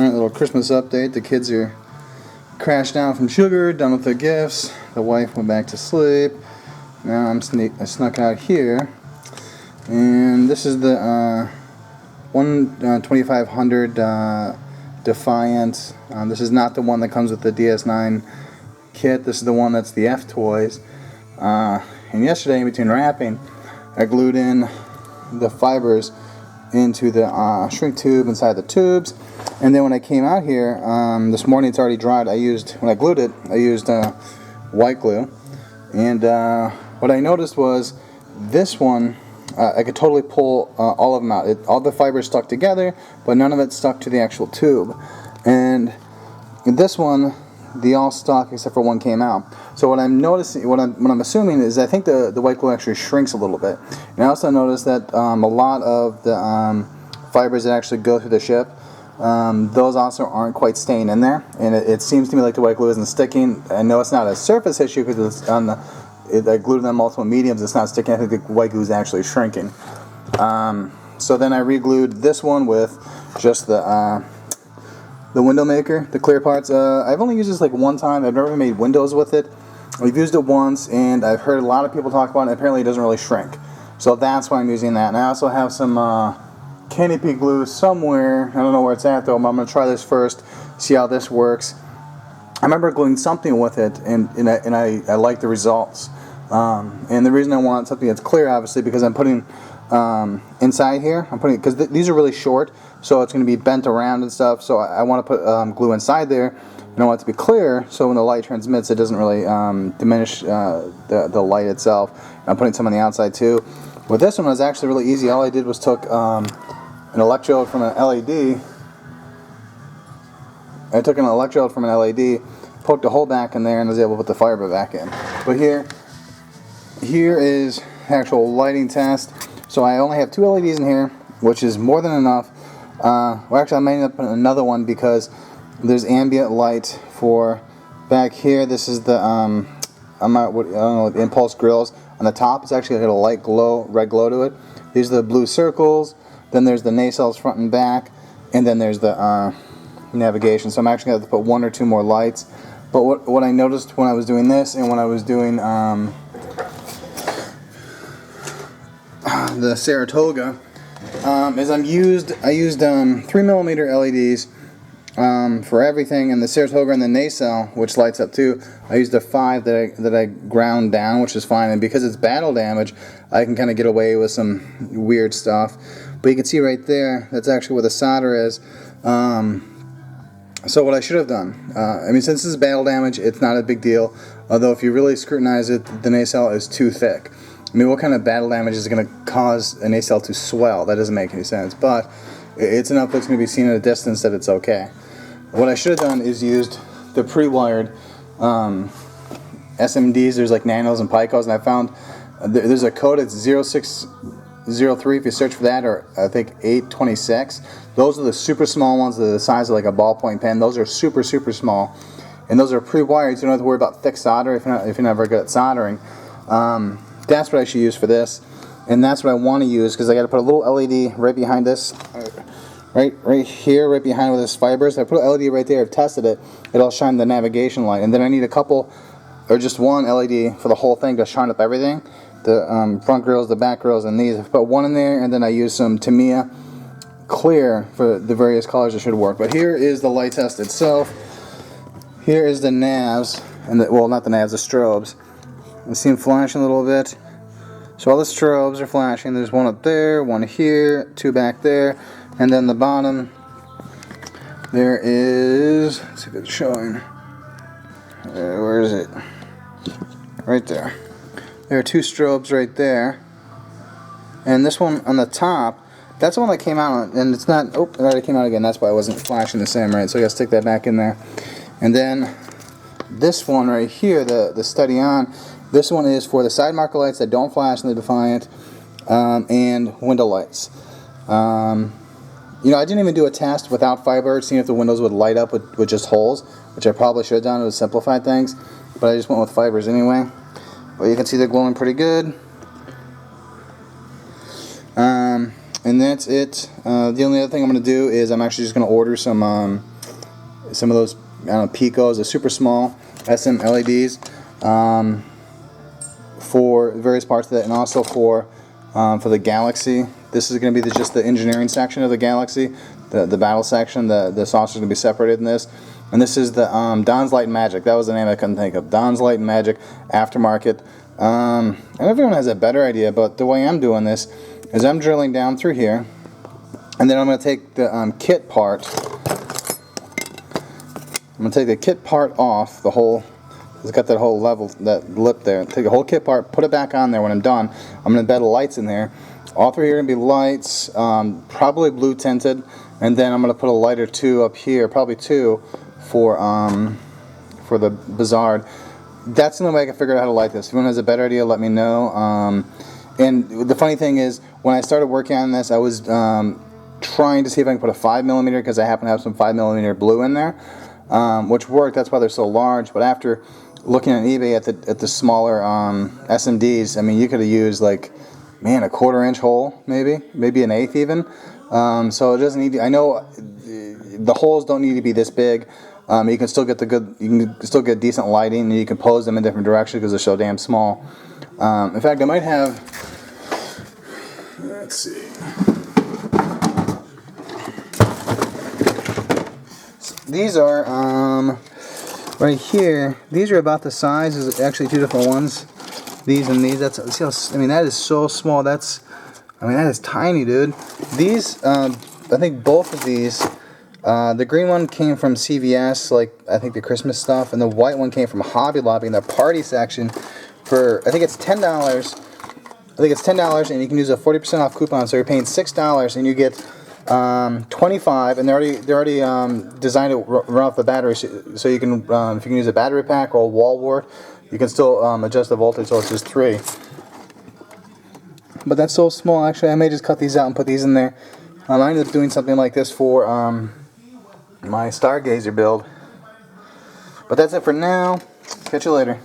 Alright, little Christmas update. The kids are crashed out from sugar, done with their gifts. The wife went back to sleep. Now I snuck out here. And this is the 2500 Defiant. This is not the one that comes with the DS9 kit. This is the one that's the F toys. And yesterday, in between wrapping, I glued in the fibers into the shrink tube inside the tubes. And then when I came out here, this morning it's already dried. When I glued it, I used white glue. And what I noticed was this one, I could totally pull all of them out. All the fibers stuck together, but none of it stuck to the actual tube. And this one, they all stuck except for one came out. So what I'm noticing, what I'm assuming is I think the white glue actually shrinks a little bit. And I also noticed that a lot of the fibers that actually go through the ship, those also aren't quite staying in there, and it seems to me like the white glue isn't sticking. I know it's not a surface issue because it's on I glued them multiple mediums. It's not sticking. I think the white glue is actually shrinking. So then I re-glued this one with just the window maker, the clear parts. I've only used this like one time. I've never made windows with it. We've used it once, and I've heard a lot of people talk about it. Apparently, it doesn't really shrink. So that's why I'm using that. And I also have some canopy glue somewhere. I don't know where it's at though. I'm going to try this first, see how this works. I remember gluing something with it, and I like the results. And the reason I want something that's clear, obviously, because I'm putting inside here. Because these are really short, so it's going to be bent around and stuff. So I want to put glue inside there, and I want it to be clear, so when the light transmits, it doesn't really diminish the light itself. And I'm putting some on the outside too. With this one, it was actually really easy. All I did was took an electrode from an LED. I took an electrode from an LED, poked a hole back in there, and was able to put the fiber back in. But here is actual lighting test. So I only have 2 LEDs in here, which is more than enough. Well, actually, I might end up putting another one because there's ambient light for back here. This is the I don't know, the impulse grills on the top. It's actually got a light glow, red glow to it. These are the blue circles. Then there's the nacelles front and back, and then there's the navigation. So I'm actually going to have to put 1 or 2 more lights. But what I noticed when I was doing this and when I was doing the Saratoga is I used 3mm LEDs for everything, and the Saratoga and the nacelle, which lights up too, I used a 5 that I ground down, which is fine. And because it's battle damage, I can kind of get away with some weird stuff. But you can see right there, that's actually where the solder is. So what I should have done, I mean, since this is battle damage, it's not a big deal. Although if you really scrutinize it, the nacelle is too thick. I mean, what kind of battle damage is going to cause a nacelle to swell? That doesn't make any sense. But it's enough that's going to be seen at a distance that it's okay. What I should have done is used the pre-wired SMDs. There's like nanos and picos, and I found there's a code. It's 0603 if you search for that, or I think 826. Those are the super small ones. They're the size of like a ballpoint pen. Those are super, super small, and those are pre-wired, so you don't have to worry about thick solder if you're not very good at soldering. That's what I should use for this, and that's what I want to use because I got to put a little LED right behind this, right here, right behind where this fibers. I put an LED right there. I've tested it. It'll shine the navigation light, and then I need a couple, or just 1 LED for the whole thing to shine up everything. The front grills, the back grills, and these. I put 1 in there, and then I use some Tamiya clear for the various colors. It should work. But here is the light test itself. Here is the navs, and well, not the navs, the strobes. You see them flashing a little bit. So all the strobes are flashing. There's 1 up there, 1 here, 2 back there, and then the bottom there is. Let's see if it's showing. Where is it? Right there. There are 2 strobes right there, and this one on the top, that's the one that came out, and it's not, oh, it already came out again. That's why it wasn't flashing the same, right? So I gotta stick that back in there. And then this one right here, the Steady On, this one is for the side marker lights that don't flash in the Defiant, and window lights. You know, I didn't even do a test without fiber, seeing if the windows would light up with just holes, which I probably should have done. It would simplify things, but I just went with fibers anyway. But you can see they're glowing pretty good. And that's it. The only other thing I'm going to do is I'm actually just going to order some of those picos, the super small SM LEDs, for various parts of that, and also for the Galaxy. This is going to be just the engineering section of the Galaxy, the battle section. The saucer is going to be separated in this. And this is the Don's Light and Magic. That was the name I couldn't think of. Don's Light and Magic aftermarket. And everyone has a better idea, but the way I'm doing this is I'm drilling down through here, and then I'm going to take the kit part. I'm going to take the kit part off the whole. It's got that whole level, that lip there. Take the whole kit part, put it back on there. When I'm done, I'm going to embed the lights in there. All through here are going to be lights, probably blue tinted, and then I'm going to put a light or two up here, probably two, for the Bizarre. That's the only way I can figure out how to light this. If anyone has a better idea, let me know. And the funny thing is, when I started working on this, I was trying to see if I can put a 5mm, because I happen to have some 5mm blue in there, which worked. That's why they're so large. But after looking on eBay at the smaller SMDs, I mean, you could have used like, man, a 1/4 inch hole, maybe an 1/8 even. So it doesn't need to, I know the holes don't need to be this big. You can still get decent lighting, and you can pose them in different directions because they're so damn small. In fact, I might have, let's see. These are right here. These are about the size. There's actually two different ones. These and these. That's, see how, I mean, that is so small. That is tiny, dude. These, I think both of these. The green one came from CVS, like I think the Christmas stuff, and the white one came from Hobby Lobby in the party section for, I think it's $10. I think it's $10, and you can use a 40% off coupon. So you're paying $6, and you get 25, and they're already designed to run off the battery. So you can, if you can use a battery pack or a wall wart, you can still adjust the voltage sources 3. But that's so small. Actually, I may just cut these out and put these in there. I ended up doing something like this for my Stargazer build. But that's it for now. Catch you later.